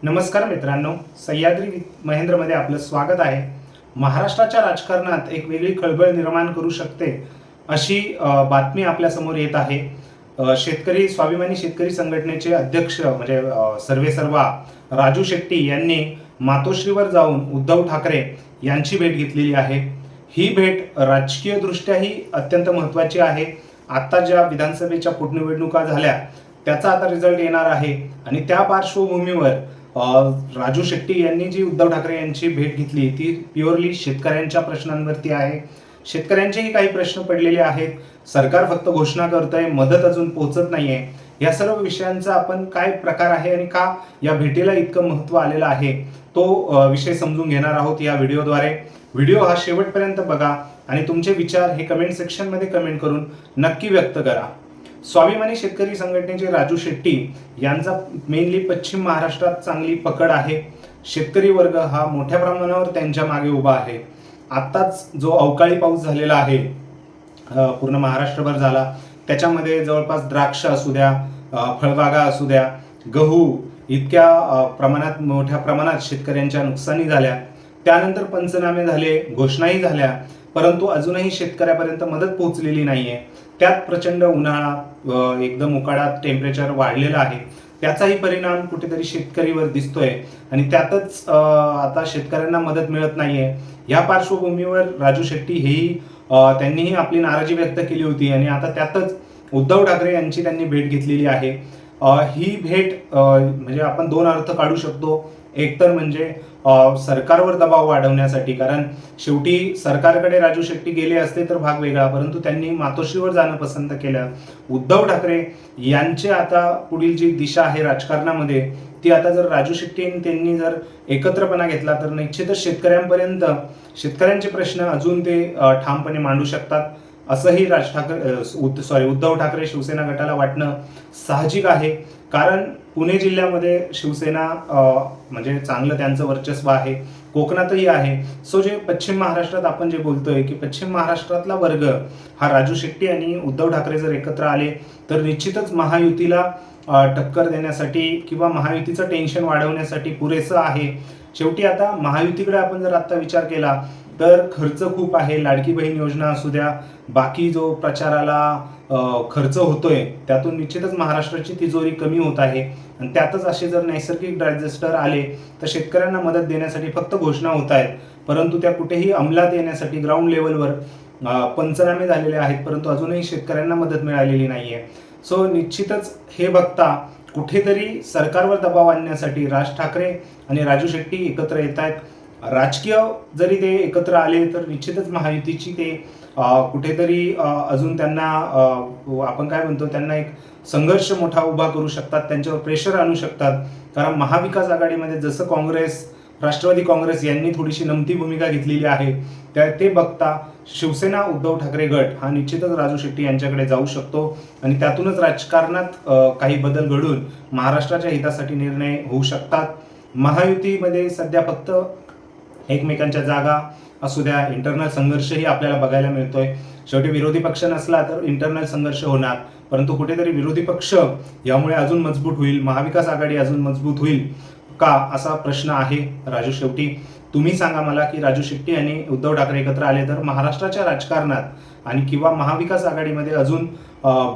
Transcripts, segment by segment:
नमस्कार मित्रांनो, सह्याद्री महेंद्रमध्ये आपलं स्वागत आहे. महाराष्ट्राच्या राजकारणात एक वेगळी खळबळ निर्माण करू शकते अशी बातमी आपल्यासमोर येत आहे. शेतकरी स्वाभिमानी शेतकरी संघटनेचे अध्यक्ष म्हणजे सर्वेसर्वा राजू शेट्टी यांनी मातोश्रीवर जाऊन उद्धव ठाकरे यांची भेट घेतलेली आहे. ही भेट राजकीयदृष्ट्याही अत्यंत महत्त्वाची आहे. आता ज्या विधानसभेच्या पोटनिवडणुका झाल्या त्याचा आता रिझल्ट येणार आहे आणि त्या पार्श्वभूमीवर राजू शेट्टी यांनी जी उद्धव ठाकरे यांची भेट घेतली ती प्युअरली शेतकऱ्यांच्या प्रश्नांवरती आहे. शेतकऱ्यांचेही काही प्रश्न पडलेले आहेत. सरकार फक्त घोषणा करतंय, मदत अजून पोहोचत नाहीये. या सर्व विषयांचा आपण काय प्रकार आहे आणि का या भेटीला इतकं महत्त्व आलेलं आहे तो विषय समजून घेणार आहोत या व्हिडिओद्वारे. व्हिडिओ हा शेवटपर्यंत बघा आणि तुमचे विचार हे कमेंट सेक्शनमध्ये कमेंट करून नक्की व्यक्त करा. स्वाभिमानी शेतकरी संघटनेचे राजू शेट्टी यांचा मेनली पश्चिम महाराष्ट्रात चांगली पकड आहे. शेतकरी वर्ग हा मोठ्या प्रमाणावर त्यांच्या मागे उभा आहे. आत्ताच जो अवकाळी पाऊस झालेला आहे पूर्ण महाराष्ट्रभर झाला, त्याच्यामध्ये जवळपास द्राक्ष असू द्या, फळबागा असू द्या, गहू इतक्या प्रमाणात मोठ्या प्रमाणात शेतकऱ्यांच्या नुकसानी झाल्या. त्यानंतर पंचनामे झाले, घोषणाही झाल्या, परंतु अजूनही शेतकऱ्यापर्यंत मदत पोहोचलेली नाहीये. त्यात प्रचंड उन्हाळा, एकदम उकाडा, टेम्परेचर वाढलेलं आहे. त्याचाही परिणाम कुठेतरी शेतकरीवर दिसतोय आणि त्यातच आता शेतकऱ्यांना मदत मिळत नाहीये. या पार्श्वभूमीवर राजू शेट्टी हेही त्यांनीही आपली नाराजी व्यक्त केली होती आणि आता त्यातच उद्धव ठाकरे यांची त्यांनी भेट घेतलेली आहे. ही भेट म्हणजे आपण दोन अर्थ काढू शकतो. एक तर म्हणजे सरकारवर दबाव वाढवण्यासाठी, कारण शेवटी सरकारकडे राजू शेट्टी गेले असते तर भाग वेगळा, परंतु त्यांनी मातोश्रीवर जाणं पसंत केलं. उद्धव ठाकरे यांचे आता पुढील जी दिशा आहे राजकारणामध्ये ती आता जर राजू शेट्टी त्यांनी जर एकत्रपणा घेतला तर निश्चितच शेतकऱ्यांपर्यंत शेतकऱ्यांचे प्रश्न अजून ते ठामपणे मांडू शकतात असंही उद्धव ठाकरे शिवसेना गटाला वाटणं साहजिक आहे. कारण पुणे जिल्ह्यामध्ये शिवसेना म्हणजे चांगलं त्यांचं वर्चस्व आहे, कोकणातही आहे. सो जे पश्चिम महाराष्ट्रात आपण जे बोलतोय की पश्चिम महाराष्ट्रातला वर्ग हा राजू शेट्टी आणि उद्धव ठाकरे जर एकत्र आले तर निश्चितच महायुतीला टक्कर देण्यासाठी किंवा महायुतीचं टेन्शन वाढवण्यासाठी पुरेसं आहे. शेवटी आता महायुतीकडे आपण जर आता विचार केला तर खर्च खूप आहे. लाडकी बहीण योजना असू द्या, बाकी जो प्रचाराला खर्च होतोय त्यातून निश्चितच महाराष्ट्राची तिजोरी कमी होत आहे आणि त्यातच असे जर नैसर्गिक डिझास्टर आले तर शेतकऱ्यांना मदत देण्यासाठी फक्त घोषणा होत आहेत, परंतु त्या कुठेही अंमलात येण्यासाठी ग्राउंड लेवलवर पंचनामे झालेले आहेत, परंतु अजूनही शेतकऱ्यांना मदत मिळालेली नाहीये. सो निश्चितच हे बघता कुठेतरी सरकारवर दबाव आणण्यासाठी राज ठाकरे आणि राजू शेट्टी एकत्र येत आहेत. राजकीय जरी ते एकत्र आले तर निश्चितच महायुतीची ते कुठेतरी अजून त्यांना आपण काय म्हणतो त्यांना एक संघर्ष मोठा उभा करू शकतात, त्यांच्यावर प्रेशर आणू शकतात. कारण महाविकास आघाडीमध्ये जसं काँग्रेस, राष्ट्रवादी काँग्रेस यांनी थोडीशी नमती भूमिका घेतलेली आहे, ते बघता शिवसेना उद्धव ठाकरे गट हा निश्चितच राजू शेट्टी यांच्याकडे जाऊ शकतो आणि त्यातूनच राजकारणात काही बदल घडून महाराष्ट्राच्या हितासाठी निर्णय होऊ शकतात. महायुतीमध्ये सध्या फक्त एकमेकांच्या जागा असू द्या, इंटरनल संघर्षही आपल्याला बघायला मिळतोय. शेवटी विरोधी पक्ष नसला तर इंटरनल संघर्ष होणार, परंतु कुठेतरी विरोधी पक्ष यामुळे अजून मजबूत होईल, महाविकास आघाडी अजून मजबूत होईल का असा प्रश्न आहे. राजू शेट्टी तुम्ही सांगा मला की राजू शेट्टी आणि उद्धव ठाकरे एकत्र आले तर महाराष्ट्राच्या राजकारणात आणि किंवा महाविकास आघाडीमध्ये अजून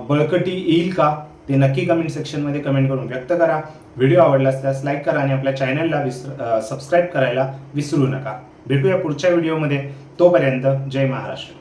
बळकटी येईल का, ते नक्की कमेंट सेक्शनमध्ये कमेंट करून व्यक्त करा. व्हिडिओ आवडला असल्यास लाईक करा आणि आपल्या चॅनलला सबस्क्राईब करायला विसरू नका. भेटूया पुढच्या व्हिडिओमध्ये. तोपर्यंत जय महाराष्ट्र.